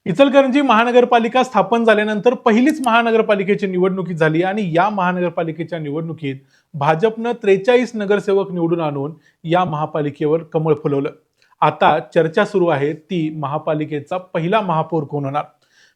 इचलकरंजी महानगरपालिका स्थापन झाल्यानंतर पहिलीच महानगरपालिकेची निवडणुकी झाली आणि या महानगरपालिकेच्या निवडणुकीत भाजपनं 43 नगरसेवक निवडून आणून या महापालिकेवर कमळ फुलवलं. आता चर्चा सुरू आहे ती महापालिकेचा पहिला महापौर कोण होणार.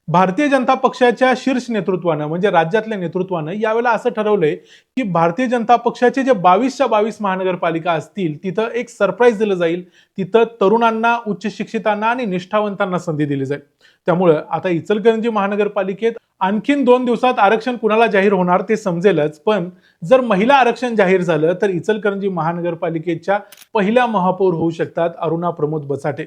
भारतीय जनता पक्षाच्या शीर्ष नेतृत्वानं म्हणजे राज्यातल्या नेतृत्वानं यावेळेला असं ठरवलंय की भारतीय जनता पक्षाचे जे 22च्या 22 महानगरपालिका असतील तिथं एक सरप्राईज दिलं जाईल. तिथं तरुणांना, उच्च शिक्षितांना आणि निष्ठावंतांना संधी दिली जाईल. त्यामुळे आता इचलकरंजी महानगरपालिकेत आणखीन 2 दिवसात आरक्षण कुणाला जाहीर होणार ते समजेलच. पण जर महिला आरक्षण जाहीर झालं तर इचलकरंजी महानगरपालिकेच्या पहिल्या महापौर होऊ शकतात अरुणा प्रमोद बचाटे.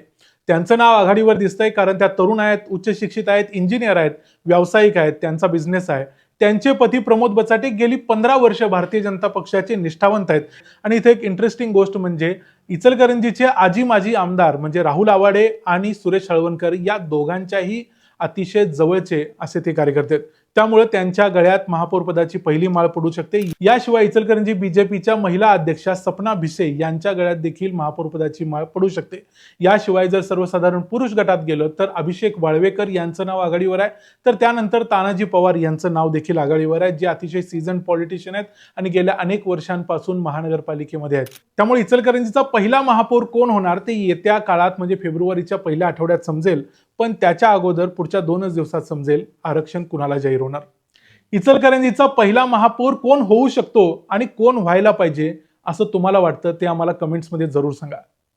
त्यांचं नाव आघाडीवर दिसतंय कारण त्या तरुण आहेत, उच्च शिक्षित आहेत, इंजिनियर आहेत, व्यावसायिक आहेत, त्यांचा बिझनेस आहे. त्यांचे पती प्रमोद बचाटे गेली 15 वर्ष भारतीय जनता पक्षाचे निष्ठावंत आहेत. आणि इथे एक इंटरेस्टिंग गोष्ट म्हणजे इचलकरंजीचे आजी माजी आमदार म्हणजे राहुल आवाडे आणि सुरेश हळवणकर या दोघांच्याही अतिशय जवळचे असे ते कार्यकर्ते आहेत. त्यामुळे त्यांच्या गळ्यात महापौर पदाची पहिली माळ पडू शकते. याशिवाय इचलकरंजी बीजेपीच्या महिला अध्यक्षा सपना भिसे यांच्या गळ्यात देखील महापौर पदाची माळ पडू शकते. याशिवाय जर सर्वसाधारण पुरुष गटात गेलो तर अभिषेक वाळवेकर यांचं नाव आघाडीवर आहे. तर त्यानंतर तानाजी पवार यांचं नाव देखील आघाडीवर आहे, जे अतिशय सीझन पॉलिटिशियन आहेत आणि गेल्या अनेक वर्षांपासून महानगरपालिकेमध्ये आहेत. त्यामुळे इचलकरंजीचा पहिला महापौर कोण होणार ते येत्या काळात म्हणजे फेब्रुवारीच्या पहिल्या आठवड्यात समजेल. पण त्याच्या अगोदर पुढच्या 2च दिवसात समजेल आरक्षण कुणाला जाहीर होणार. इचलकरंजीचा पहिला महापौर कोण होऊ शकतो आणि कोण व्हायला पाहिजे असं तुम्हाला वाटतं ते आम्हाला कमेंट्समध्ये जरूर सांगा.